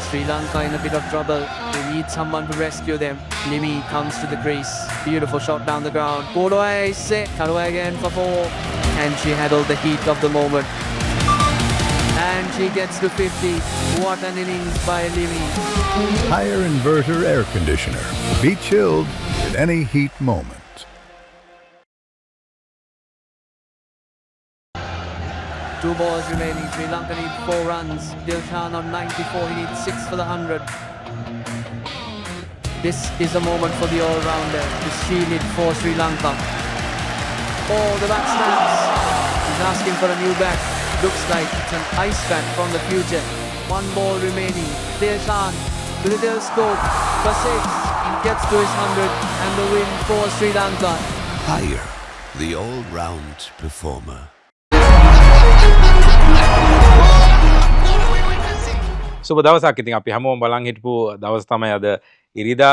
Sri Lanka in a bit of trouble. They need someone to rescue them. Limi comes to the crease. Beautiful shot down the ground. Kodoi set. Karua again for 4. And she handled the heat of the moment. And she gets to 50. What an innings by Limi. Higher inverter air conditioner. Be chilled in any heat moment. 2 balls remaining. Sri Lanka need 4 runs. Dilshan on 94. He needs 6 for the 100. This is a moment for the all-rounder to seal it for Sri Lanka. Oh, the bat snaps. He's asking for a new bat. Looks like it's an ice bat from the future. 1 ball remaining. Dilshan, little scope for 6. He gets to his 100 and the win for Sri Lanka. Higher, the all-round performer. සුබ දවසක්. ඉතින් අපි හැමෝම බලන් හිටපු දවස් තමයි අද ඉරිදා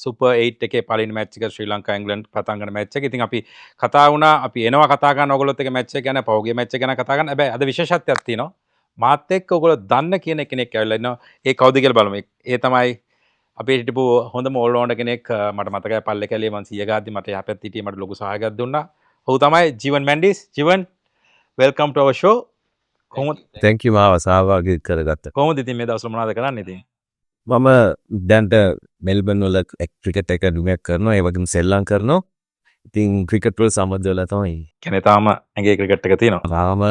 සුපර් 8 එකේ පළවෙනි මැච් එක ශ්‍රී ලංකා ඉංග්ලන්ඩ් පටන් ගන්න මැච් එක. ඉතින් අපි කතා වුණා අපි එනවා කතා කරන්න ඕගොල්ලොත් එක මැච් එක ගැන පහුගිය මැච් එක ගැන කතා කරන්න. හැබැයි අද විශේෂත්වයක් තියෙනවා. මාත් එක්ක ඕගොල්ලෝ දන්න කියන කෙනෙක් ඇවිල්ලා ඉන්නවා. ඒ කවුද කියලා බලමු. ඒ තමයි අපේ හිටපු හොඳම ඕල් රවුන්ඩර් කෙනෙක්. මට මතකයි පල්ලේ කැලේ මං 100 ගාද්දි මට යහපැත්ත හිටියේ මට ලොකු සහායයක් දුන්නා. ඔහු තමයි Jeevan Mendis. Jeevan welcome to our show. thank you මාව සහභාගී කරගත්ත. කොහොමද ඉතින් මේ දවස්වල මොනවද කරන්නේ ඉතින්? මම දැන්ට මෙල්බන් වල ක්‍රිකට් එකඩමියක් කරනවා. ඒ වගේම සෙල්ලම් කරනවා. ඉතින් ක්‍රිකට් වල සම්බන්ධ වෙලා තමයි. කියන්නේ තාම ඇඟේ ක්‍රිකට් එක තියෙනවා. තාම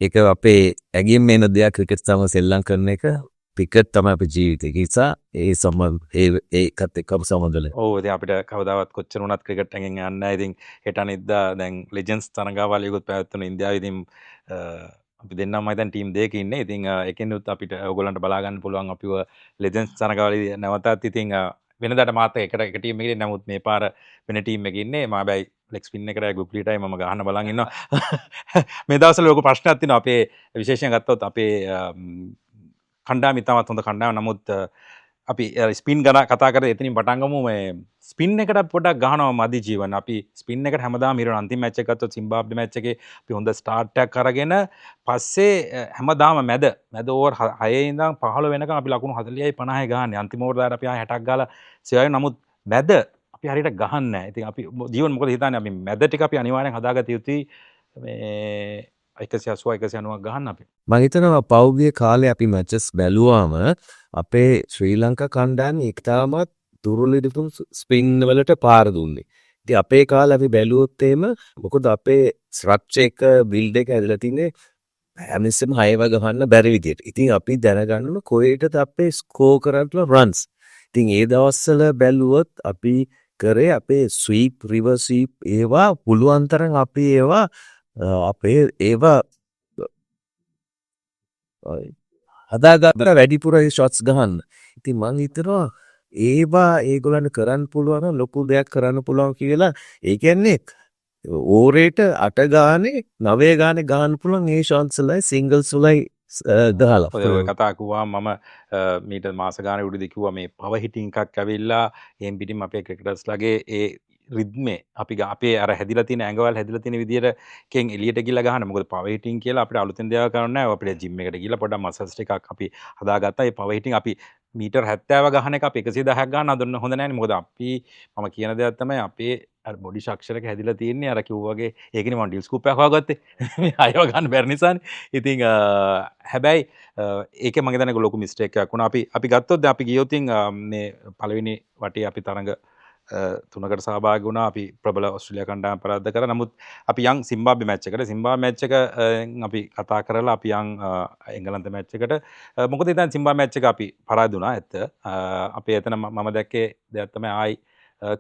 ඒක අපේ ඇඟින් එන දෙයක් ක්‍රිකට් තමයි සෙල්ලම් කරන එක. ක්‍රිකට් තමයි අපේ ජීවිතේ. ඒ නිසා ඒ සම්බන්ධ ඒකත් එක්කම සම්බන්ධ වෙලා. ඔව් ඉතින් අපිට කවදාවත් කොච්චර වුණත් ක්‍රිකට් එකෙන් යන්නේ නැහැ. ඉතින් හෙට අනිද්දා දැන් ලෙජන්ඩ්ස් තරඟාවලියකුත් පැවැත්වුණා ඉන්දියාවේ. ඉතින් අපි දෙන්නම මම දැන් ටීම් දෙකක ඉන්නේ. ඉතින් එකෙනුත් අපිට ඔයගොල්ලන්ට බලා ගන්න පුළුවන් අපිව ලෙජන්ඩ්ස් තරඟාවලිය නැවතත්. ඉතින් වෙනදාට මාත් එක ටීම් එකකින් නමුත් මේ පාර වෙන ටීම් එකකින් ඉන්නේ. මම හැබැයි ලෙග් ස්පින් එකටයි ගුප් ලීටයි මම ගහන්න බලන් ඉන්නවා. මේ දවස්වල ලොකු ප්‍රශ්නයක් තියෙනවා. අපේ විශේෂයෙන් ගත්තොත් අපේ කණ්ඩායම ඉතාමත් හොඳ කණ්ඩායම. නමුත් අපි ස්පින් ගැන කතා කරලා එතනින් පටන් ගමු. මේ ස්පින් එකට පොඩ්ඩක් ගහනවා මදි ජීවන. අපි ස්පින් එකට හැමදාම ඉරන අන්තිම මැච් එක ගත්තොත් සිම්බාබ්වේ මැච් එකේ අපි හොඳ ස්ටාර්ට් එකක් අරගෙන පස්සේ හැමදාම මැද ඕවර් 6 ඉඳන් 15 වෙනකම් අපි ලකුණු 40යි 50යි ගහන්නේ. අන්තිම ඕවර් දාලා අපි 60ක් ගාලා සෙවයි. නමුත් මැද අපි හරියට ගහන්නේ නැහැ. ඉතින් අපි ජීවන මොකද හිතන්නේ අපි මැද ටික අපි අනිවාර්යෙන් හදාගත යුතුයි. මේ 180 190ක් ගහන්න අපි. මම හිතනවා පෞද්ගලික කාලේ අපි මැචස් බැලුවාම අපේ ශ්‍රී ලංකා කණ්ඩායම ඉක්තාමත් දුර්වලදිතුන් ස්පින් වලට පාර දුන්නේ. ඉතින් අපේ කාලේ අපි බැලුවොත් එහෙම මොකද අපේ ස්ට්‍රක්චර් එක බිල්ඩ් එක ඇදලා තින්නේ හැමතිස්සෙම 6 ගහන්න බැරි විදියට. ඉතින් අපි දැනගන්න ඕන කොහෙටද අපේ ස්කෝර් කරන්න රන්ස්. ඉතින් ඒ දවස්වල බැලුවොත් අපි කරේ අපේ ස්වීප් රිවර්ස් ස්වීප් ඒවා පුළුවන් තරම් අපි ඒවා අපේ ඒවා හදාගත්ත වැඩිපුර ෂොට්ස් ගහන්න. ඉතින් මං හිතනවා ඒවා ඒගොල්ලන්ට කරන්න පුළුවන් ලොකු දෙයක් කරන්න පුළුවන් කියලා. ඒ කියන්නේ ඕවරේට 8 ගානේ 9 ගානේ ගහන්න පුළුවන් ඒ ෂොට්ස් වලයි සිංගල්ස් වලයි දහලා. ඔය කතා කිව්වා මම මීට මාස ගානේ උඩදී කිව්වා මේ පවර් හිටින් එකක් ඇවිල්ලා එහෙන් පිටින් අපේ ක්‍රිකටර්ස්ලාගේ ඒ රිද්මේ අපි අපේ අර හැදිලා තියෙන ඇඟවල් හැදිලා තියෙන විදියට කෙන් එළියට ගිහලා ගහන්න. මොකද පවර් හිටින් කියලා අපිට අලුතෙන් දේවල් කරන්න නැහැ. අපිට ජිම් එකට ගිහලා පොඩ්ඩක් මසල්ස් ටිකක් අපි හදාගත්තා. ඒ පවර් හිටින් අපි මීටර් 70 ගහන එක අපි 110ක් ගන්න හදන්න හොඳ නැහැ නේ. මොකද අපි මම කියන දේක් තමයි අපේ අර බොඩි ස්ට්‍රක්චර් එක හැදිලා තියෙන්නේ අර කිව්වා වගේ. ඒකනේ මම ඩිල් ස්කූප් එකක් හොයාගත්තේ. මේ අයව ගන්න බැරි නිසානේ. ඉතින් හැබැයි ඒකේ මම හිතන්නේ ලොකු මිස්ටේක් එකක් වුණා. අපි ගත්තොත් දැන් අපි ගියොත් මේ පළවෙනි වටේ අපි තරඟ 3කට සහභාගී වුණා. අපි ප්‍රබල ඕස්ට්‍රේලියා කණ්ඩායම පරාද කරා. නමුත් අපි යන් සිම්බාබ්වේ මැච් එකට මැච් එක අපි කතා කරලා අපි යන් එංගලන්ත මැච් එකට මොකද ඉතින් සිම්බාබ්වේ මැච් එක අපි පරාද වුණා. ඇත්ත අපි එතන මම දැක්කේ දෙයක් තමයි ආයි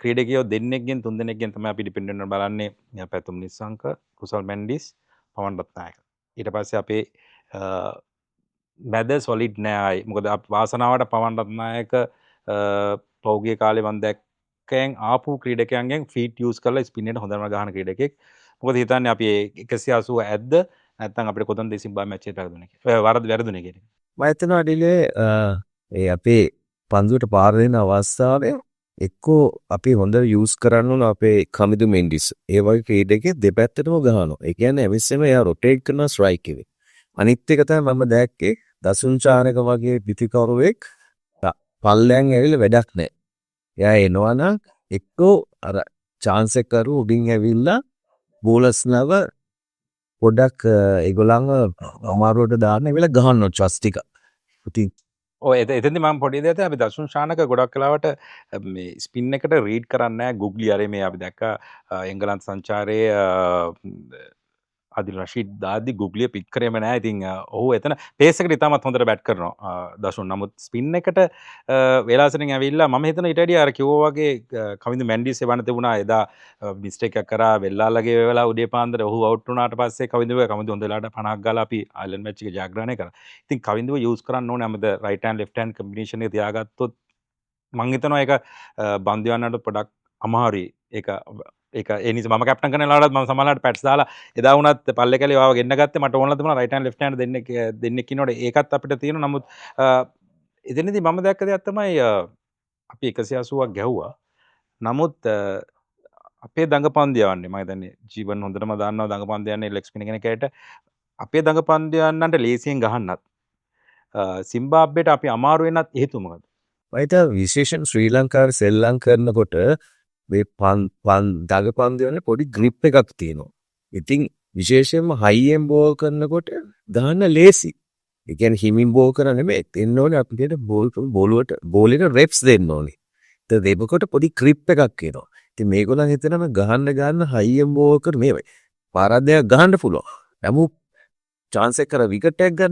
ක්‍රීඩකයෝ දෙන්නෙක්ගෙන් 3 දෙනෙක්ගෙන් තමයි අපි ඩිපෙන්ඩන්ට් බලන්නේ. පැතුම් නිස්සංක, කුසල් මැන්ඩිස්, පවන් රත්නායක. ඊට පස්සේ අපේ මැද සොලිඩ් නෑ ආයි. මොකද වාසනාවට පවන් රත්නායක පෞගිය කාලේ මම දැක්කෙන් ආපු ක්‍රීඩකයන්ගෙන් ෆීට් යූස් කරලා ස්පින් එකට හොඳම ගහන ක්‍රීඩකෙක්. මොකද හිතන්නේ අපි 180 ඇද්ද නැත්නම් අපිට කොතනද සිම්බාබ්වේ මැච් එක වැරදුනේ කියලා. වැරදුනේ කියන එක. මම හිතනවා ඩිලේ ඒ අපේ පන්දුවට පාර දෙන අවස්ථාවේ එක්කෝ අපි හොඳ යූස් කරන්න ඕන අපේ කමිදු මෙන්ඩිස්. ඒ වගේ ක්‍රීඩකෙක් දෙපැත්තටම ගහනවා. ඒ කියන්නේ හැමතිස්සෙම එයා රොටේට් කරන ස්ට්‍රයික් එකේ. අනිත් එක තමයි මම දැක්කේ දසුන්චාරක වගේ පිතිකරුවෙක් පල්ලෙන් ඇවිල්ලා වැඩක් නැහැ. එයා එනවනම් එක්කෝ අර chance එක කරු උඩින් ඇවිල්ලා බෝලර්ස්ලව පොඩක් ඒගොල්ලන්ව අමාරුවට දාන්න ඇවිල්ලා ගහනවා ට්‍රස් ටික. ඉතින් ඔය එතෙන්දි මම පොඩි දෙයක් අපි දසුන් ශානක ගොඩක් කලාවට මේ ස්පින් එකට රීඩ් කරන්නේ නැහැ ගුග්ලි අර මේ අපි දැක්ක එංගලන්ත සංචාරයේ ආදිල් රෂීඩ් දාද්දි ගුග්ලිය පික් කරේම නැහැ. ඉතින් ඔහු එතන පේස් එකට ඉතාමත් හොඳට බැට් කරනවා දසුන්. නමුත් ස්පින් එකට වේලාසරින් ඇවිල්ලා මම හිතන ඊට වැඩිය අර කිව්වා වගේ කවින්ද මැන්ඩිස් එවන්න තිබුණා එදා මිස්ටේක් එකක් කරා වෙල්ලාලගේ වෙලා උදේ පාන්දර ඔහු අවුට් වුණාට පස්සේ කවින්ද හොඳ වෙලාවට 50ක් ගාලා අපි අයිලන්ඩ් මැච් එක ජයග්‍රහණය කරා. ඉතින් කවින්දව යූස් කරන්න ඕනේ හැමද right hand left hand combination එක තියාගත්තොත් මං හිතනවා ඒක බන්දියන්නට පොඩක් අමාරුයි. ඒක ඒ නිසා මම කැප්ටන් කරන ලාඩත් මම සමහරවිට පැට්ස් දාලා එදා වුණත් පල්ලේ කැලේ වාව ගෙන්න ගත්තේ මට ඕනලා තිබුණා රයිට් හෑන්ඩ් ලෙෆ්ට් හෑන්ඩ් දෙන්නෙක් ඉන්නකොට ඒකත් අපිට තියෙනවා. නමුත් එතනදී මම දැක්ක දෙයක් තමයි අපි 180ක් ගැහුවා. නමුත් අපේ දඟපන්දියවන්නේ මම හිතන්නේ ජීවන් හොඳටම දන්නවා දඟපන්දියන්නේ ලෙග් ස්පින් කෙනෙක්ට අපේ දඟපන්දියන්නන්ට ලේසියෙන් ගහන්නත් සිම්බාබ්වෙට අපි අමාරු වෙනත් හේතුව මොකද? මයිත විශේෂයෙන් ශ්‍රී ලංකාවේ සෙල්ලම් කරනකොට මේ දඟපන්දියවල පොඩි ග්‍රිප් එකක් තියෙනවා. ඉතින් විශේෂයෙන්ම හයියෙන් බෝල් කරනකොට දාන්න ලේසි. ඒ කියන්නේ හිමින් බෝල් කරන්නේ නෙමෙයි. දෙන්න ඕනේ අපිට බෝලෙට රෙප්ස් දෙන්න ඕනේ. ඒත් දෙබකොට පොඩි ග්‍රිප් එකක් එනවා. ඉතින් මේගොල්ලන් හිතනම ගහන්න හයියෙන් බෝල් කර මේවයි. පාරක් දෙකක් ගහන්න පුළුවන්. නමුත් chance එක කර විකට් එකක්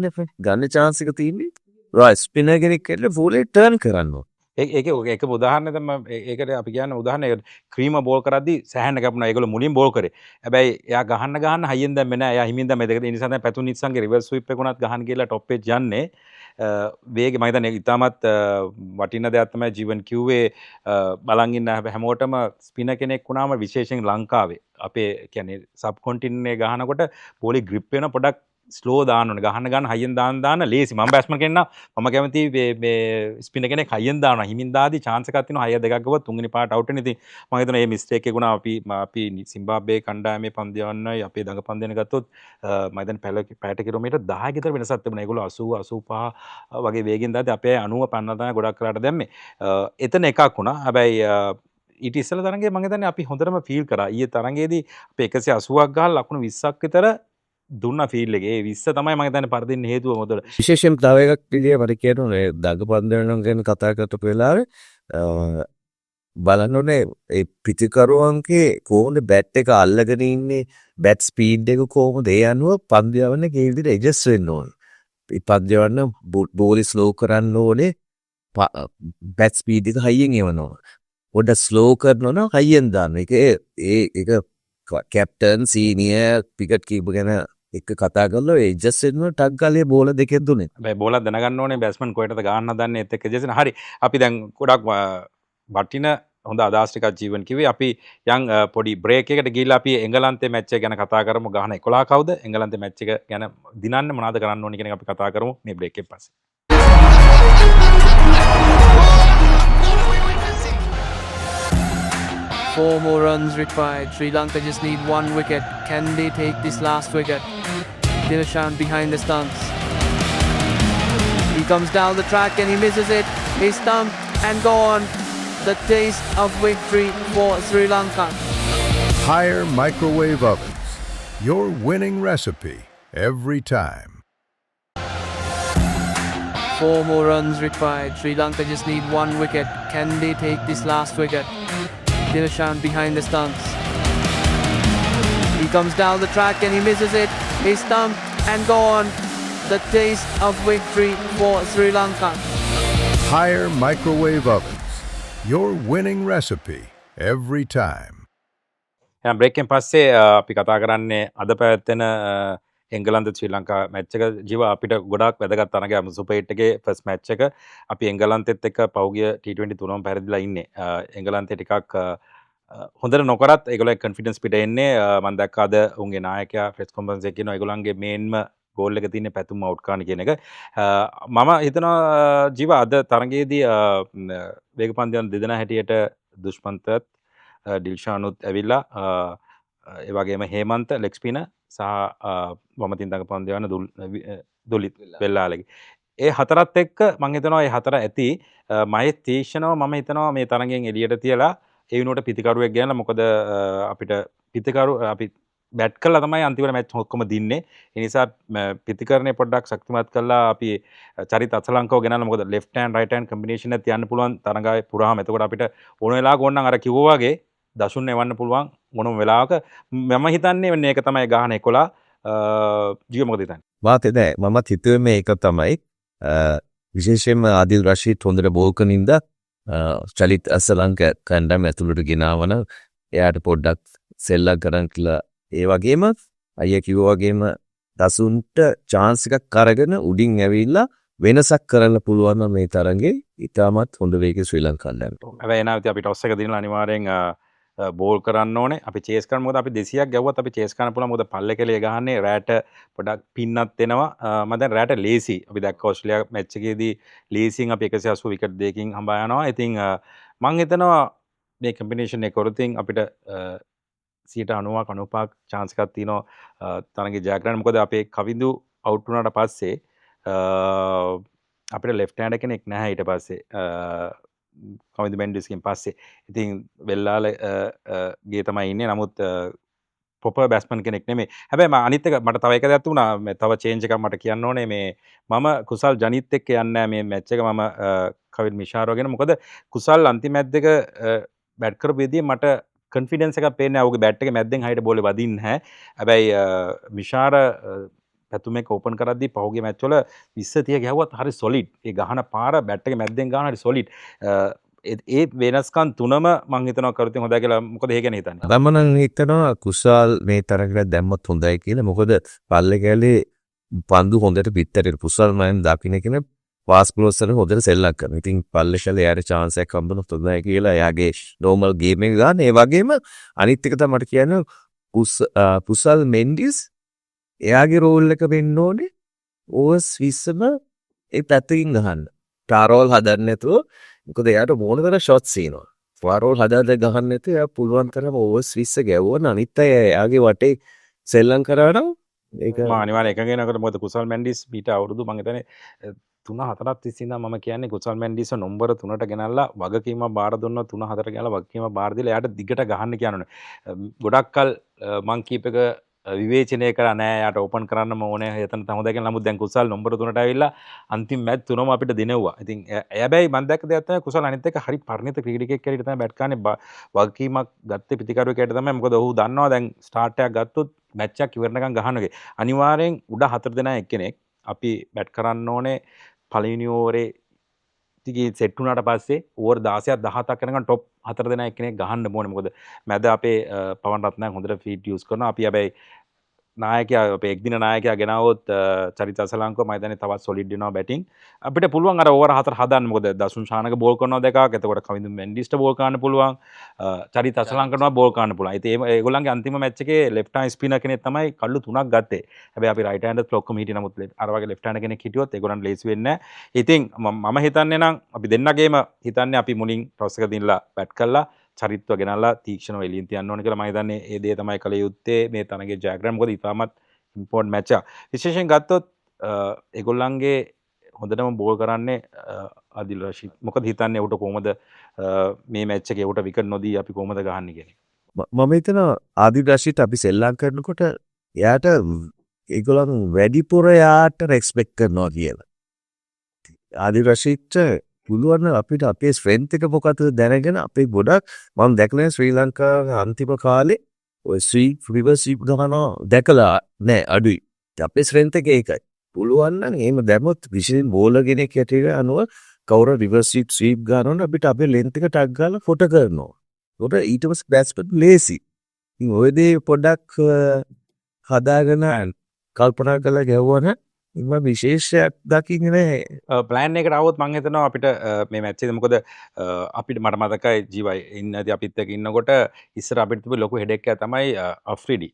ගන්න chance එක තියෙන්නේ. රයිට් ස්පිනර් කෙනෙක් කියලා බෝලේ ටර්න් කරන්න ඕනේ. ඒක උදාහරණයක් තමයි. ඒකට අපි කියන්නේ උදාහරණයක් ක්‍රීම බෝල් කරද්දී සෑහෙන කැපුණා. ඒගොල්ලෝ මුලින් බෝල් කරේ. හැබැයි එයා ගහන්න හයියෙන් දැම්මේ නැහැ. එයා හිමින් දැම්මේ. ඒක නිසා තමයි පැතුන් නිත්සන්ගේ රිවර්ස් ස්වීප් එක උනත් ගහන්න කියලා টොප් පේජ් යන්නේ. වේගෙ මම හිතන්නේ ඉතාමත් වටින දෙයක් තමයි ජීවන් කිව්වේ. බලන් ඉන්න හැමෝටම ස්පිනර් කෙනෙක් වුණාම විශේෂයෙන් ලංකාවේ අපේ කියන්නේ සබ් කොන්ටිනෙන්ට් එක ගහනකොට බෝලේ ග්‍රිප් වෙන පොඩක් ස්ලෝ දාන්න ඕනේ. ගහන්න හයියෙන් දාන්න ලේසි. මම බැට්ස්මන් කෙනා මම කැමති මේ ස්පිනර් කෙනෙක් හයියෙන් දානවා. හිමින් දාදී chance එකක් තියෙනවා. 6 2ක් ගවුවා තුන්වෙනි පාට අවුට් වෙන. ඉතින් මම හිතනවා මේ මිස්ටේක් එක වුණා. අපි සිම්බාබ්වේ කණ්ඩායමේ පන්දියවන්නයි අපේ දඟපන්දියන ගත්තොත් මම හිතන්නේ පැයට කිලෝමීටර් 10 කට වෙනසක් තිබුණා. ඒගොල්ලෝ 80 85 වගේ වේගෙන් දාද්දි අපේ 90 50 තමයි ගොඩක් කරාට දැම්මේ. එතන එකක් වුණා. හැබැයි ඊට ඉස්සෙල්ලා තරඟේ මම හිතන්නේ අපි හොඳටම ෆීල් කරා. ඊයේ තරඟේදී අපි 180ක් ගහලා ලකුණු 20ක් විතර දුන්න ෆීල් එකේ 20 තමයි මම හිතන්නේ පරදින්න හේතුව මොකද? විශේෂයෙන් තව එකක් පිළියෙ මට කියනවා දඟපන්දියන ගැන කතා කරපු වෙලාවේ බලන්න ඕනේ ඒ පිටිකරුවන්ගේ කොහොමද බැට් එක අල්ලගෙන ඉන්නේ බැට් ස්පීඩ් එක කොහොමද ඒ අනුව පන්දියවන්න ඒ විදිහට ඇඩ්ජස්ට් වෙන්න ඕනේ. මේ පන්දියවන්න බෝලි ස්ලෝ කරන්න ඕනේ බැට් ස්පීඩ් එක හයියෙන් එවනවා. පොඩ ස්ලෝ කරනවා නම් හයියෙන් දාන්න. ඒක කැප්ටන් සීනියර් විකට් කීපර් ගැන එක කතා කරලා ඒ ඇඩ්ජස්ට් වෙන්න ටක් ගාලේ බෝල දෙකෙන් දුන්නේ. හැබැයි බෝලක් දැනගන්න ඕනේ බැට්ස්මන් කොහෙටද ගන්න හදන්නේ ඒත් එක්ක ඇඩ්ජස්ට් වෙන. හරි. අපි දැන් ගොඩක් වටින හොඳ අදහස් ටිකක් ජීවන් කිව්වේ. අපි යන් පොඩි බ්‍රේක් එකකට ගිහිල්ලා අපි එංගලන්තේ මැච් එක ගැන කතා කරමු. ගහන 11 කවුද? එංගලන්තේ මැච් එක ගැන දිනන්න මොනවද කරන්න ඕනේ කියන එක අපි කතා කරමු මේ බ්‍රේක් එකෙන් පස්සේ. 4 more runs required. Sri Lanka just need 1 wicket. Can they take this last wicket? Dilshan behind the stumps. He comes down the track and he misses it. He's stumped and gone. The taste of victory for Sri Lanka. Higher microwave ovens. Your winning recipe every time. 4 more runs required. Sri Lanka just need 1 wicket. Can they take this last wicket? Dilshan behind the stumps. He comes down the track and he misses it. He's stumped and gone. The taste of victory for Sri Lanka. Higher microwave ovens. Your winning recipe every time. එහෙනම් break එකෙන් පස්සේ අපි කතා කරන්නේ අද පැවැත්වෙන එංගලන්ත ශ්‍රී Lanka match එක. ජීව අපිට ගොඩාක් වැදගත් තරගයක් සුපර් 8 එකේ ෆස්ට් මැච් එක. අපි එංගලන්තෙත් එක්ක පහුගිය T20 තුනම පැරදිලා ඉන්නේ. එංගලන්තේ ටිකක් හොඳට නොකරත් ඒගොල්ලෝ කොන්ෆිඩන්ස් පිට එන්නේ. මම දැක්කා අද උන්ගේ නායකයා ප්‍රෙස් කොන්ෆරන්ස් එකේ කියනවා ඒගොල්ලන්ගේ මේන්ම ගෝල් එක තියෙන්නේ පැතුම් අවුට් කරන කියන එක. මම හිතනවා ජීව අද තරගයේදී වේගපන්දියන් දෙදෙනා හැටියට දුෂ්මන්තත් ඩිල්ෂානුත් ඇවිල්ලා ඒ වගේම හේමන්ත ලෙග් ස්පිනර් සහ වමතින් දඟපන්දියන දුලිත් වෙල්ලාලගේ ඒ හතරත් එක්ක මම හිතනවා ඒ හතර ඇති මගේ තීක්ෂණව මම හිතනවා මේ තරගෙන් එළියට තියලා ඒ වෙනුවට පිතිකරුවෙක් ගෑනලා මොකද අපිට පිතිකරු අපි බැට් කළා තමයි අන්තිමට මැච් ඔක්කොම දින්නේ. ඒ නිසා පිතිකරණය පොඩ්ඩක් ශක්තිමත් කළා අපි චරිත අසලංකව ගෙනල්ලා මොකද left hand right hand combination එකක් තියන්න පුළුවන් තරඟාවේ පුරාම. එතකොට අපිට ඕන වෙලාවක ඕනනම් අර කිව්වා වගේ දසුන් එවන්න පුළුවන් මොනම වෙලාවක. මම හිතන්නේ මෙන්න ඒක තමයි ගහන 11 ජීව මොකද හිතන්නේ? වාතේ නෑ මමත් හිතුවේ මේක තමයි විශේෂයෙන්ම ආදිල් රෂීද් හොඳට බෝල් කරනින්ද චලිත් අසලංක කණ්ඩායම ඇතුළට ගෙනාවන එයාට පොඩ්ඩක් සෙල්ලම් කරන් කියලා ඒ වගේම අයියා කිව්වා වගේම දසුන්ට chance එකක් අරගෙන උඩින් ඇවිල්ලා වෙනසක් කරන්න පුළුවන් නම් මේ තරඟේ ඉතාමත් හොඳ වේගයේ ශ්‍රී ලංකා කණ්ඩායමට. හැබැයි එනවා අපි ටොස් එක දිනලා අනිවාර්යෙන් බෝල් කරන්න ඕනේ. අපි චේස් කරන්න මොකද අපි 200ක් ගැව්වත් අපි චේස් කරන්න පුළුවන් මොකද පල්ලේ කෙලිය ගහන්නේ රැට පොඩක් පින්නත් එනවා. මම දැන් රැට ලේසි. අපි දැක්ක ඕස්ට්‍රේලියා මැච් එකේදී ලේසියෙන් අපි 180 විකට් දෙකකින් හඹා යනවා. ඉතින් මම හිතනවා මේ කම්බිනේෂන් එක කරොතින් අපිට 90ක් 95ක් chance එකක් තියෙනවා තරගේ ජය ගන්න. මොකද අපේ කවිඳු අවුට් වුණාට පස්සේ අපිට left hand කෙනෙක් නැහැ ඊට පස්සේ කවිඳු මෙන්ඩිස්ගෙන් පස්සේ. ඉතින් වෙල්ලාල ගේ තමයි ඉන්නේ. නමුත් ප්‍රොපර් බැට්ස්මන් කෙනෙක් නෙමෙයි. හැබැයි මම අනිත් එක මට තව එක දෙයක් තුණා. තව චේන්ජ් එකක් මට කියන්න ඕනේ මේ මම කුසල් ජනිත් එක්ක යන්නේ නැහැ මේ මැච් එක. මම කවිල් මිෂාරෝ ගැන මොකද කුසල් අන්තිම මැච් එක බැට් කරපු විදිය මට කොන්ෆිඩන්ස් එකක් පේන්නේ නැහැ. ඔහුගේ බැට් එක මැද්දෙන් හයිට බෝලේ වදින්නේ නැහැ. හැබැයි මිෂාර පැතුම එක ඕපන් කරද්දී පහුගිය මැච් වල 20 30 ගැහුවත් හරි සොලිඩ්. ඒ ගහන පාර බැට් එක මැද්දෙන් ගහන හරි සොලිඩ්. ඒ වෙනස්කම් තුනම මම හිතනවා කරුතින් හොඳයි කියලා. මොකද ඒ ගැන හිතන්නේ? රමණන් හිතනවා කුසල් මේ තරඟට දැම්මත් හොඳයි කියලා. මොකද පල්ලේ කැලේ පන්දු හොඳට පිටතට කුසල් මම දකින්න කියන ෆාස්ට් බෝලර්ස්ලා හොඳට සෙල්ලම් කරනවා. ඉතින් පල්ලේ කැලේ යාර chance එකක් හම්බුනොත් හොඳයි කියලා එයාගේ normal game එක ගන්න. ඒ වගේම අනිත් එක තමයි මට කියන්නේ කුසල් මෙන්ඩිස් එයාගේ රෝල් එක වෙන්න ඕනේ ඕවර්ස් 20ම ඒ පැත්තකින් ගහන්න. ටාරෝල් හදන්න නැතුව මොකද එයාට මොන තරම් ෂොට්ස් එනවා. ටාරෝල් හදන්න ගහන්න නැතුව එයා පුළුවන් තරම් ඕවර්ස් 20 ගැවුවා. අනිත් අය එයාගේ වටේ සෙල්ලම් කරා නම් ඒක මම අනිවාර්යෙන් එකගෙන කරලා මොකද කුසල් මෙන්ඩිස් මීට අවුරුදු මම හිතන්නේ 3-4ක් තිස්සේ ඉඳන් මම කියන්නේ කුසල් මෙන්ඩිස් නම්බර 3ට ගෙනල්ලා වගකීමක් බාර දුන්නා 3-4 ගෙනල්ලා වගකීමක් බාර දීලා එයාට දිගට ගහන්න කියනෝනේ. ගොඩක් කල් මං කීප එක විවේචනය කරා නෑ යාට ඕපන් කරන්නම ඕනේ එතන තමයි හොඳයි කියලා. නමුත් දැන් කුසල් නම්බර 3ට ඇවිල්ලා අන්තිම මැච් තුනම අපිට දිනෙව්වා. ඉතින් හැබැයි මම දැක්ක දෙයක් තමයි කුසල් අනිත් එක හරි පරිණිත ක්‍රීඩකයෙක් කියලා තමයි බැට් කරන්නේ. වගකීමක් ගත්තේ පිටිකරුවෙක් තමයි. මොකද ඔහු දන්නවා දැන් ස්ටාර්ට් එකක් ගත්තොත් මැච් එකක් ඉවරනකම් ගහන්නගේ. අනිවාර්යෙන් උඩ 4 දෙනා එක්කෙනෙක් අපි බැට් කරන්න ඕනේ පළවෙනි ඕවරේ ටිකේ සෙට් වුණාට පස්සේ ඕවර් 16ක් 17ක් වෙනකන් টොප් 4 දෙනා එක්කෙනෙක් ගහන්න ඕනේ. මොකද මැද අපේ පවන් රත්නන් හොඳට ෆීඩ් යූස් කරනවා. අපි හැබැයි නායකයා අපේ එක්දින නායකයා ගෙනාවොත් චරිත අසලංකව මම හිතන්නේ තවත් සොලිඩ් වෙනවා බැටිං. අපිට පුළුවන් අර ඕවර් 4 හදන්න. මොකද දසුන් ශානක බෝල් කරනවා දෙකක්. එතකොට කවිඳු මෙන්ඩිස්ට බෝල් කරන්න පුළුවන්. චරිත අසලංකනවා බෝල් කරන්න පුළුවන්. ඉතින් ඒගොල්ලන්ගේ අන්තිම මැච් එකේ ලෙෆ්ට් හෑන්ඩ් ස්පිනර් කෙනෙක් තමයි කල්ලු 3ක් ගත්තේ. හැබැයි අපි රයිට් හෑන්ඩර් ඔක්කොම හිටියේ. නමුත් අර වගේ ලෙෆ්ට් හෑන්ඩ් කෙනෙක් හිටියොත් ඒගොල්ලන්ට ලේසි වෙන්නේ නැහැ. ඉතින් මම හිතන්නේ නම් අපි දෙන්නගේම හිතන්නේ අපි මුලින් ටොස් එක දිනලා බැට් කළා චරිත්ව ගෙනල්ලා තීක්ෂණව එළියෙන් තියන්න ඕන කියලා මම හිතන්නේ ඒ දේ තමයි කළ යුත්තේ මේ තරගේ ජයග්‍රහණ. මොකද ඉතාමත් ඉම්පෝර්ට් මැච් එක. විශේෂයෙන් ගත්තොත් ඒගොල්ලන්ගේ හොඳටම බෝල් කරන්නේ ආදිල් රෂීද්. මොකද හිතන්නේ උට කොහමද මේ මැච් එකේ උට විකට් නොදී අපි කොහමද ගහන්නේ කියන එක. මම හිතනවා ආදිල් රෂීද් අපි සෙල්ලම් කරනකොට එයාට ඒගොල්ලන් වැඩිපුර යාට රෙස්පෙක්ට් කරනවා කියලා. ආදිල් රෂීද්ට පුළුවන් අපිට අපේ ස්ට්‍රෙන්ත් එක මොකක්ද දැනගෙන අපේ ගොඩක් මම දැකලා ශ්‍රී ලංකාවේ අන්තිම කාලේ ඔය ස්වීප් රිවර්ස් ස්වීප් ගහනවා දැකලා නෑ අඩුයි. අපේ ස්ට්‍රෙන්ත් එක ඒකයි. පුළුවන් නම් එහෙම දැම්මොත් විශේෂයෙන් බෝලර් කෙනෙක් හැටියට අනුව කවුරු රිවර්ස් ස්වීප් ගන්නවනම් අපිට අපේ ලෙන්ත් එක ටක් ගාලා ෆොට කරනවා. ඒකට ඊට පස්සේ බැට්ස්මන් ලේසි. ඉතින් ඔය දේ පොඩ්ඩක් හදාගෙන කල්පනා කරලා ගැවුවනම් මම විශේෂයක් දකින්නේ නැහැ. ප්ලෑන් එකට આવොත් මම හිතනවා අපිට මේ මැච් එකේ මොකද අපිට මට මතකයි ජීවයි ඉන්නදී අපිත් එක්ක ඉන්නකොට ඉස්සර අපිට තිබු ලොකු හෙඩෙක් එකක් තමයි අෆ්රිඩි.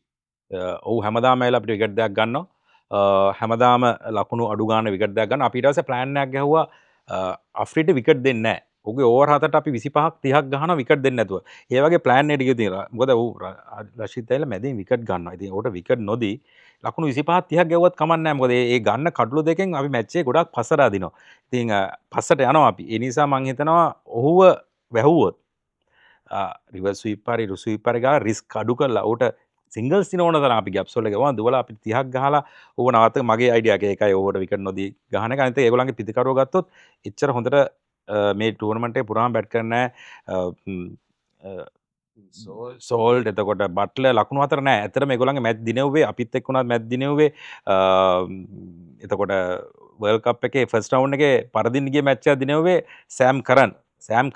ඔව් හැමදාම ඇවිල්ලා අපිට විකට් දෙකක් ගන්නවා. හැමදාම ලකුණු අඩු ගන්න විකට් දෙකක් ගන්නවා. අපි ඊට පස්සේ ප්ලෑන් එකක් ගැහුවා අෆ්රිඩිට විකට් දෙන්නේ නැහැ. ඔහුගේ ඕවර් 7ට අපි 25ක් 30ක් ගහනවා විකට් දෙන්නේ නැතුව. ඒ වගේ ප්ලෑන් එකක් තියෙනවා. මොකද ඔව් රෂීද් ඇවිල්ලා මැදින් විකට් ගන්නවා. ඉතින් ඔහුට විකට් නොදී ලකුණු 25 30ක් ගැව්වත් කමක් නැහැ. මොකද ඒ ගන්න කඩලු දෙකෙන් අපි මැච් එක ගොඩක් පස්සට අදිනවා. ඉතින් පස්සට යනවා අපි. ඒ නිසා මම හිතනවා ඔහුව වැහුවොත් රිවර්ස් ස්වීප් හරි ස්වීප් හරි ගාලා රිස්ක් අඩු කරලා ඌට සිංගල්ස් දින ඕන තරම් අපි ගැප්ස් වල ගවම දුවලා අපි 30ක් ගහලා ඌව නවත්ත මගේ අයිඩියා එක ඒකයි ඕවට විකට් නොදී ගහන එක. අනිත් ඒගොල්ලන්ගේ පිටිකරුව ගත්තොත් එච්චර හොඳට මේ ටූර්නමන්ට් එක පුරාම බැට් කරන්නේ නැහැ. සෝල්ඩ් එතකොට බට්ලර් ලකුණු හතර නෑ. ඇත්තටම ඒගොල්ලන්ගේ මැච් දිනෙව්වේ අපිත් එක්ක උනත් මැච් දිනෙව්වේ. එතකොට වර්ල්ඩ් කප් එකේ ෆස්ට් රවුන්ඩ් එකේ පරදින්න ගිය මැච් එක දිනෙව්වේ සෑම්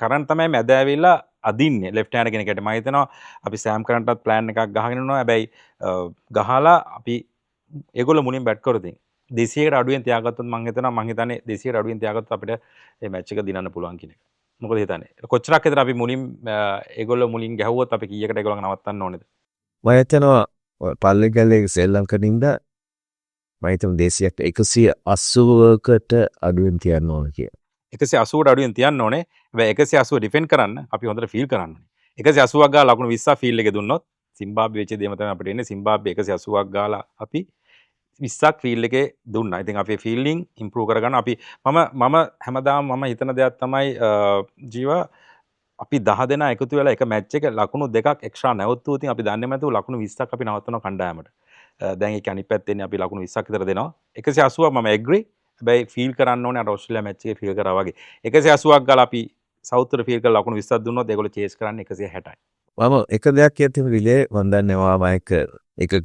කරන් තමයි මැද ඇවිල්ලා අදින්නේ ලෙෆ්ට් හෑන්ඩ් කෙනෙක්ට. මම හිතනවා අපි සෑම් කරන්ටත් ප්ලෑන් එකක් ගහගෙන යනවා. හැබැයි ගහලා අපි ඒගොල්ලෝ මුලින් බැට් කරොත් 200කට අඩුවෙන් තියාගත්තොත් මම හිතන්නේ 200කට අඩුවෙන් තියාගත්තොත් අපිට මේ මැච් එක දිනන්න පුළුවන් කියන එක. මොකද හිතන්නේ කොච්චරක් විතර අපි මුලින් ඒගොල්ලෝ මුලින් ගැහුවොත් අපි කීයකට ඒගොල්ලන් නවත්තන්න ඕනේද? මම හිතනවා පල්ලි ගල්ලේ ශ්‍රී ලංකනින්ද මම හිතමු 180කට අඩුවෙන් තියන්න ඕන කියලා. 180ට අඩුවෙන් තියන්න ඕනේ. හැබැයි 180 ඩිෆෙන්ඩ් කරන්න අපි හොඳට ෆීල් කරන්න ඕනේ. 180ක් ගාලා ලකුණු 20ක් ෆීල්ඩ් එකේ දුන්නොත් සිම්බාබ්වේ වෙච්ච දේම තමයි අපිට එන්නේ. සිම්බාබ්වේ 180ක් ගාලා අපි 20ක් ෆීල්ඩ් එකේ දුන්නා. ඉතින් අපේ ෆීල්ඩින් ඉම්ප්‍රූව් කරගන්න අපි මම හැමදාම මම හිතන දෙයක් තමයි ජීවා අපි 10 දෙනා එකතු වෙලා එක මැච් එක ලකුණු දෙකක් එක්ස්ට්‍රා නැවතුවා. ඉතින් අපි දන්නේ නැතුව ලකුණු 20ක් අපි නවත්තනවා කණ්ඩායමට. දැන් ඒක අනිත් පැත්තෙන් අපි ලකුණු 20ක් විතර දෙනවා. 180ක් මම ඇග්‍රී. හැබැයි ෆීල් කරන්න ඕනේ අර ඕස්ට්‍රේලියා මැච් එකේ ෆීල් කරා වගේ. 180ක් ගාලා අපි සවුත් වල ෆීල් කරලා ලකුණු 20ක් දුන්නොත් ඒගොල්ලෝ චේස් කරන්නේ 160යි. මම එක දෙයක් කියතිම රිලේ මම දන්නේ ඔයාම එකක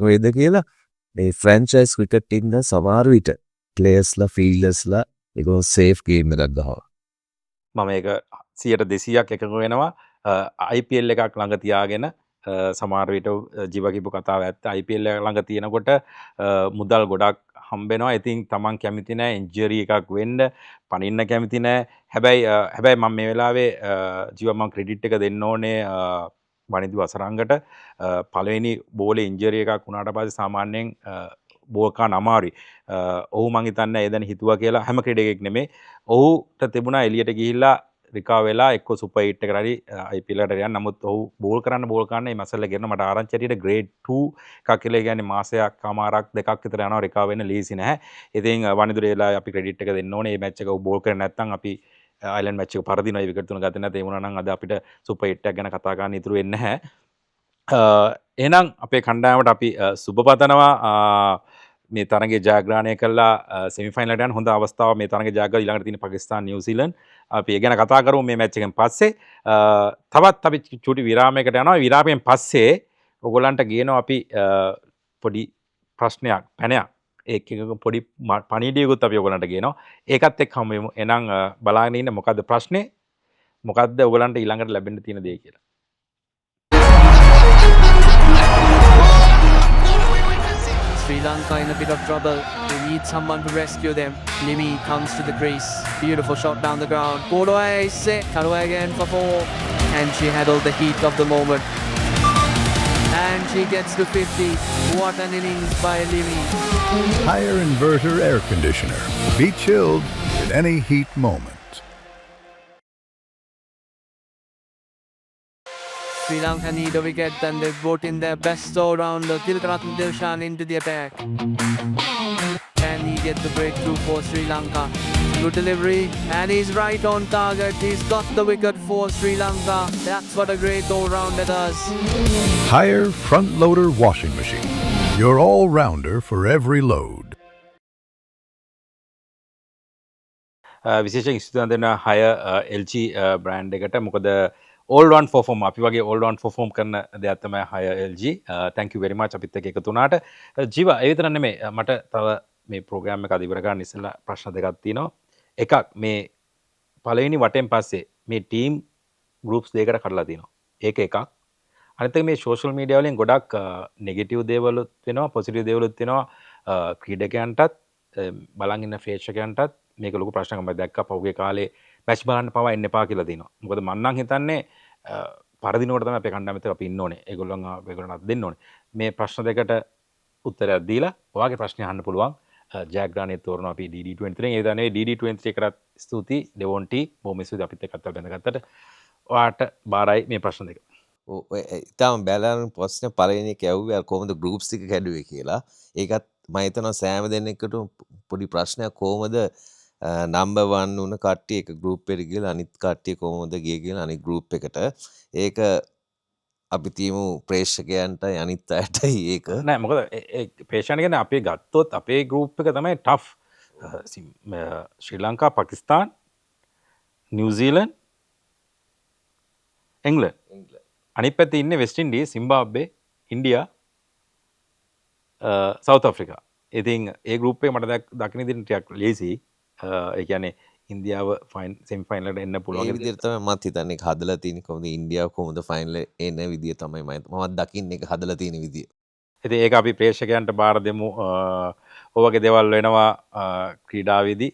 වේද කියලා. මේ ෆ්‍රැන්චයිස් ක්‍රිකට් ටින්න සමහර විට ප්ලේයර්ස්ලා ෆීල්ඩර්ස්ලා ඒගොල්ලෝ සේෆ් ගේම් එකක් ගහනවා. මම ඒක 100%ක් එකඟ වෙනවා. IPL එකක් ළඟ තියාගෙන සමහර විට ජීව කිව්ව කතාව ඇත්ත. IPL එක ළඟ තියෙනකොට මුදල් ගොඩක් හම්බෙනවා. ඉතින් තමන් කැමති නැහැ ඉන්ජරි එකක් වෙන්න, පනින්න කැමති නැහැ. හැබැයි මම මේ වෙලාවේ ජීව මම ක්‍රෙඩිට් එක දෙන්න ඕනේ වනිදු අසරංගට. පළවෙනි බෝලේ ඉන්ජරි එකක් වුණාට පස්සේ සාමාන්‍යයෙන් බෝල් කරන්න අමාරුයි. ඔහු මං හිතන්නේ එදැන හිතුවා කියලා හැම ක්‍රීඩකෙක් නෙමෙයි. ඔහුට තිබුණා එළියට ගිහිල්ලා රිකා වෙලා එක්ක සුපර් 8 එකට හරි IPL එකට යන්න. නමුත් ඔහු බෝල් කරන්න මේ මැසල්ල ගෙරන මට ආරංචි ඇටියට ග්‍රේඩ් 2 එකක් කියලා කියන්නේ මාසයක් කමාරක් දෙකක් විතර යනවා රිකා වෙන්න ලීසි නැහැ. ඉතින් වනිදුර වෙලාවේ අපි ක්‍රෙඩිට් එක දෙන්න ඕනේ. මේ මැච් එක ඔහු බෝල් කරේ නැත්නම් අපි අයිලන්ඩ් මැච් එක පරදිනවා. ඒ විකට් තුන ගත්තේ නැත්නම් ඒ වුණා නම් අද අපිට සුපර් 8 එකක් ගැන කතා කරන්න ඉතුරු වෙන්නේ නැහැ. එහෙනම් අපේ කණ්ඩායමට අපි සුබ පතනවා. මේ තරගේ ජයග්‍රහණය කළා සෙමිෆයිනල් එකට යන හොඳ අවස්ථාවක් මේ තරගේ ජයග්‍රහණ ඊළඟට තියෙන පාකිස්තාන නිව්සීලන්ත අපි ඒ ගැන කතා කරමු මේ මැච් එකෙන් පස්සේ. තවත් අපි චූටි විරාමයකට යනවා. විරාමයෙන් පස්සේ ඔයගොල්ලන්ට ගේනවා අපි පොඩි ප්‍රශ්නයක් පැනයක් ඒක පොඩි පණිවිඩයකුත් අපි ඔයගොල්ලන්ට ගේනවා. ඒකත් එක්ක හමු වෙමු. එහෙනම් බලාගෙන ඉන්න මොකද්ද ප්‍රශ්නේ? මොකද්ද ඔයගොල්ලන්ට ඊළඟට ලැබෙන්න තියෙන දේ කියලා. Sri Lanka in a bit of trouble. They need someone to rescue them. Limi comes to the crease. Beautiful shot down the ground. Ball away, set. Cut away again for 4. And she handled the heat of the moment. And she gets to 50. What an innings by Limi. Higher inverter air conditioner. Be chilled in any heat moment. Sri Lanka need a wicket and they've brought in their best all-rounder Tilkaratne Dilshan into the attack. Can he get the breakthrough for Sri Lanka? Good delivery and he's right on target. He's got the wicket for Sri Lanka. That's what a great all-rounder does. Higher front loader washing machine. Your all-rounder for every load. විශේෂයෙන් ඉස්තුතිය දෙන 6 LG brand එකට. මොකද all round perform අපි වගේ all round perform කරන දෙයක් තමයි 6 LG. thank you very much අපිත් එක්ක එකතු වුණාට. ජීව ඒ විතර නෙමෙයි මට තව මේ ප්‍රෝග්‍රෑම් එක අද ඉවර කරන්න ඉස්සෙල්ලා ප්‍රශ්න දෙකක් තියෙනවා. එකක් මේ පළවෙනි වටෙන් පස්සේ මේ ටීම් ගෲප්ස් දෙකකට කඩලා තියෙනවා. ඒක එකක්. අනිත් එක මේ සෝෂල් මීඩියා වලින් ගොඩක් නෙගටිව් දේවලුත් වෙනවා, පොසිටිව් දේවලුත් වෙනවා. ක්‍රීඩකයන්ටත් බලන් ඉන්න ප්‍රේක්ෂකයන්ටත් මේක ලොකු ප්‍රශ්නයක්. මම දැක්කා පහුගිය කාලේ මැච් බලන්න පවා එන්න එපා කියලා තියෙනවා. මොකද මම නම් හිතන්නේ පරදිනකොට තමයි අපේ කණ්ඩායමත් අපි ඉන්න ඕනේ. ඒගොල්ලන්ට දෙන්න ඕනේ. මේ ප්‍රශ්න දෙකට උත්තරයක් දීලා ඔයාගේ ප්‍රශ්නේ අහන්න පුළුවන්. ජයග්‍රහණය තෝරනවා අපි DD23 ඒ දන්නේ DD23 එකටත් ස්තුතියි ඩෙවොන්ටි බොහොම ස්තුතියි අපිත් එක්ක අතල් බැඳගත්තට. ඔයාට බාරයි මේ ප්‍රශ්න දෙක. ඉතාම බැලන් ප්‍රශ්න පළවෙනි එක ඇහුවේ කොහොමද ගෲප්ස් ටික කැඩුවේ කියලා. ඒකත් මම හිතනවා සෑම දෙනෙක්ට පොඩි ප්‍රශ්නයක් කොහොමද නම්බර් 1 වුණ කට්ටිය එක ගෲප් එකට ගිහලා අනිත් කට්ටිය කොහොමද ගියේ කියලා අනිත් ගෲප් එකට ඒක අපි තියමු ප්‍රේක්ෂකයන්ටයි අනිත් අයටයි ඒක නෑ මොකද පේෂණ ගැන අපේ ගත්තොත් අපේ ගෲප් එක තමයි tough Sri Lanka Pakistan New Zealand England අනිත් පැත්තේ ඉන්නේ West Indies Zimbabwe India South Africa ඉතින් ඒ ගෲප් එක මට දකින්න ඉතින් ටිකක් ලේසි ඒ කියන්නේ ඉන්දියාව සෙමි ෆයිනල් එකට එන්න පුළුවන් ඒ විදිහට තමයි මත් හිතන්නේ හදලා තියෙන්නේ කොහොමද ඉන්දියාව කොහොමද ෆයිනල් එන විදිය තමයි මම දකින්නේ ඒක හදලා තියෙන විදිය. ඉතින් ඒක අපි ප්‍රේක්ෂකයන්ට බාර දෙමු. ඔයගේ දේවල් වෙනවා ක්‍රීඩාවේදී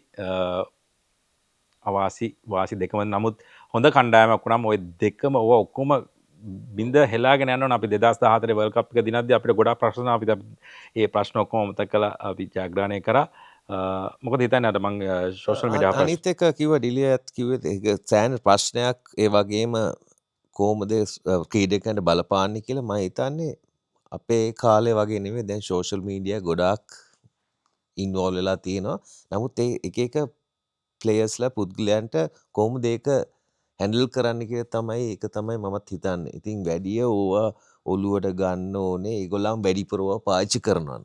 වාසි දෙකම නමුත් හොඳ කණ්ඩායමක් වුණාම ওই දෙකම ඔක්කොම බින්ද හෙලාගෙන යනවා. අපි 2014 වර්ල්ඩ් කප් එක දිනද්දී අපිට ගොඩාක් ප්‍රශ්න අපිට ඒ ප්‍රශ්න ඔක්කොම මතක කළා අපි ජයග්‍රහණය කරා. මොකද හිතන්නේ අර මම සෝෂල් මීඩියා අනිත් එක කිව්ව ඩිලියත් කිව්වෙත් ඒක සෑහෙන ප්‍රශ්නයක් ඒ වගේම කොහොමද ක්‍රීඩකයන්ට බලපාන්නේ කියලා මම හිතන්නේ අපේ කාලේ වගේ නෙමෙයි දැන් සෝෂල් මීඩියා ගොඩාක් ඉන්වෝල්ව් වෙලා තියෙනවා. නමුත් ඒ එක එක ප්ලේයර්ස්ලා පුද්ගලයන්ට කොහොමද ඒක හැන්ඩල් කරන්න කියලා තමයි ඒක තමයි මමත් හිතන්නේ. ඉතින් වැඩිය ඕවා ඔලුවට ගන්න ඕනේ. ඒගොල්ලන් වැඩිපුර ඕවා පාවිච්චි කරනවා.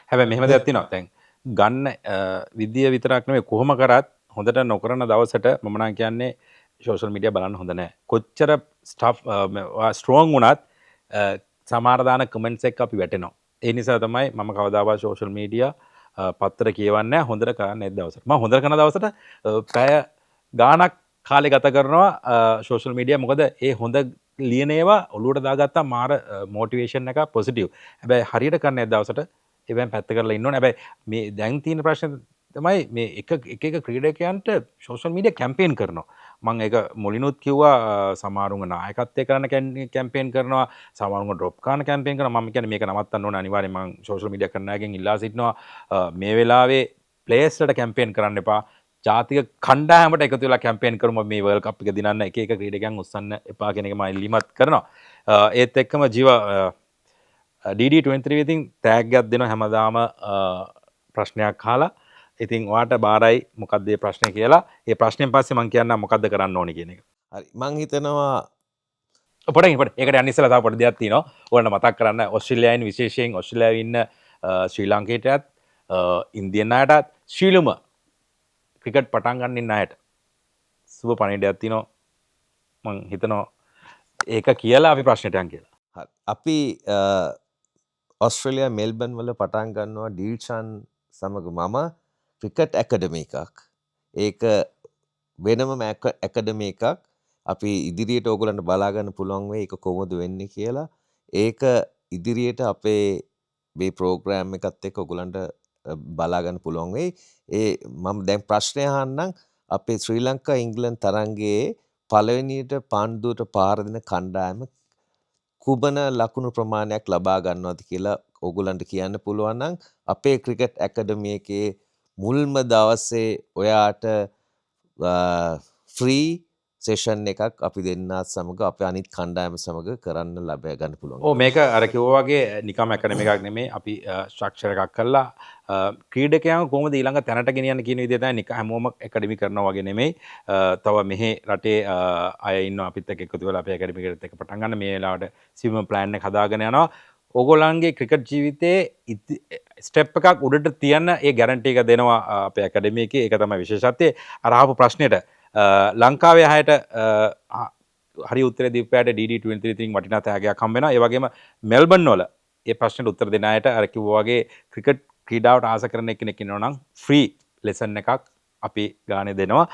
හැබැයි මෙහෙම දෙයක් තියෙනවා. දැන් ගන්න විදිය විතරක් නෙමෙයි කොහොම කරත් හොඳට නොකරන දවසට මම නම් කියන්නේ සෝෂල් මීඩියා බලන්න හොඳ නැහැ. කොච්චර ස්ට්‍රෝං වුණත් සමහර දාන කමෙන්ට්ස් එක අපි වැටෙනවා. ඒ නිසා තමයි මම කවදාවත් සෝෂල් මීඩියා පත්තර කියවන්නේ නැහැ. හොඳට කරන්නේ නැත් දවසට. මම හොඳට කරන දවසට පැය ගාණක් කාලේ ගත කරනවා සෝෂල් මීඩියා. මොකද ඒ හොඳ ලියන ඒවා ඔලුවට දාගත්තා මාර මොටිවේෂන් එක පොසිටිව්. හැබැයි හරියට කරන්නේ නැත් දවසට ඒවෙන් පැත්ත කරලා ඉන්න ඕනේ. හැබැයි මේ දැන් තියෙන ප්‍රශ්නේ තමයි මේ එක ක්‍රීඩකයන්ට සෝෂල් මීඩියා කැම්පේන් කරනවා. මම ඒක මුලිනුත් කිව්වා සමහරුන්ව නායකත්වය කරන්න කැම්පේන් කරනවා, සමහරුන්ව ඩ්‍රොප් කරන්න කැම්පේන් කරනවා. මම කියන්නේ මේක නවත්තන්න ඕනේ අනිවාර්යෙන්. මම සෝෂල් මීඩියා කරන අයගෙන් ඉල්ලා සිටිනවා මේ වෙලාවේ ප්ලේයර්ස්ලට කැම්පේන් කරන්න එපා. ජාතික කණ්ඩායමට එකතු වෙලා කැම්පේන් කරමු මේ වර්ල්ඩ් කප් එක දිනන්න එක ක්‍රීඩකයන් උස්සන්න එපා කියන එක මම ඉල්ලීමත් කරනවා. ඒත් එක්කම ජීව DD23 ඉතින් තෑග්ගයක් දෙනවා හැමදාම ප්‍රශ්නයක් අහලා. ඉතින් ඔයාට බාරයි මොකක්ද මේ ප්‍රශ්නේ කියලා. ඒ ප්‍රශ්නෙන් පස්සේ මම කියන්නම් මොකද්ද කරන්න ඕනේ කියන එක. හරි මං හිතනවා පොඩ්ඩක් ඒකට යන්න ඉස්සෙල්ලා තව පොඩි දෙයක් තියෙනවා. ඕන්න මතක් කරන්න ඕස්ට්‍රේලියාවෙන් විශේෂයෙන් ඕස්ට්‍රේලියාවේ ඉන්න ශ්‍රී ලාංකිකයටත් ඉන්දියන් අයටත් ශ්‍රීලම ක්‍රිකට් පටන් ගන්න ඉන්න අයට සුබ පණිවිඩයක් තියෙනවා. මං හිතනවා ඒක කියලා අපි ප්‍රශ්නෙට යන් කියලා. හරි අපි ඔස්ට්‍රේලියා මෙල්බන් වල පටන් ගන්නවා ඩීල්ෂන් සමග මම ක්‍රිකට් ඇකඩමි එකක්. ඒක වෙනම ඇකඩමි එකක්. අපි ඉදිරියට ඕගොල්ලන්ට බලා ගන්න පුළුවන් වෙයි ඒක කොහොමද වෙන්නේ කියලා. ඒක ඉදිරියට අපේ මේ ප්‍රෝග්‍රෑම් එකත් එක්ක ඕගොල්ලන්ට බලා ගන්න පුළුවන් වෙයි. ඒ මම දැන් ප්‍රශ්නය අහන්නම් අපේ ශ්‍රී ලංකා ඉංග්ලන්ත තරඟයේ පළවෙනියට පාන්දුවට පාර දෙන කණ්ඩායම කුමන ලකුණු ප්‍රමාණයක් ලබා ගන්නවද කියලා ඕගොල්ලන්ට කියන්න පුළුවන් නම් අපේ ක්‍රිකට් ඇකඩමි එකේ මුල්ම දවසේ ඔයාට ෆ්‍රී සෙෂන් එකක් අපි දෙන්නත් සමග අපේ අනිත් කණ්ඩායම සමග කරන්න ලබා ගන්න පුළුවන්. ඔව් මේක අර කිව්වා වගේ නිකම් ඇකඩමි එකක් නෙමෙයි. අපි ස්ට්‍රක්චර් එකක් කරලා ක්‍රීඩකයන් කොහොමද ඊළඟ තැනට ගෙනියන්න කියන විදිහ තමයි නිකන් හැමෝම ඇකඩමි කරනවා වගේ නෙමෙයි. තව මෙහි රටේ අය ඉන්නවා අපිත් එක්ක එකතු වෙලා අපේ ඇකඩමි එකට එක පටන් ගන්න මේ වෙලාවට සිවිම ප්ලෑන් එක හදාගෙන යනවා. ඕගොල්ලන්ගේ ක්‍රිකට් ජීවිතයේ ස්ටෙප් එකක් උඩට තියන්න ඒ ගැරන්ටි එක දෙනවා අපේ ඇකඩමි එකේ. ඒක තමයි විශේෂත්වය. අර ආපු ප්‍රශ්නෙට ලංකාවේ අයට හරි උත්තර දීපෑට DD23 ඉතින් වටිනා තෑගයක් හම්බ වෙනවා. ඒ වගේම මෙල්බන් වල ඒ ප්‍රශ්නෙට උත්තර දෙන අයට අර කිව්වා වගේ ක්‍රිකට් ක්‍රීඩාවට ආස කරන කෙනෙක් ඉන්නවා නම් ෆ්‍රී ලෙසන් එකක් අපි ගානේ දෙනවා.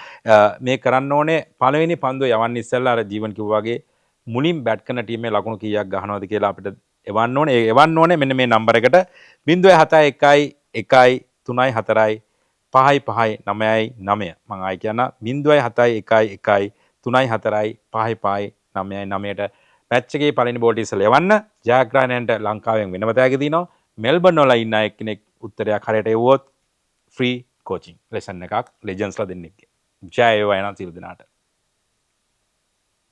මේ කරන්න ඕනේ පළවෙනි පන්දුව යවන්න ඉස්සෙල්ලා අර ජීවන් කිව්වා වගේ මුලින් බැට් කරන ටීමේ ලකුණු කීයක් ගහනවද කියලා අපිට එවන්න ඕනේ. ඒ එවන්න ඕනේ මෙන්න මේ නම්බර එකට 071 1 3 4 5 5 9යි 9. මම ආයි කියන 071 1 3 4 5 5 9යි 9ට මැච් එකේ පළවෙනි බෝල්ට ඉස්සෙල්ලා එවන්න. ජයග්‍රහණයට ලංකාවෙන් වෙනම තෑගි දිනවා. මෙල්බන් වල ඉන්න එක්කෙනෙක් උත්තරයක් හරියට එවුවොත් ෆ්‍රී කෝචින් ලෙසන් එකක් ලෙජන්ස්ලා දෙන්නෙක්ගේ. ජය වේවා එනවා සියලු දෙනාට.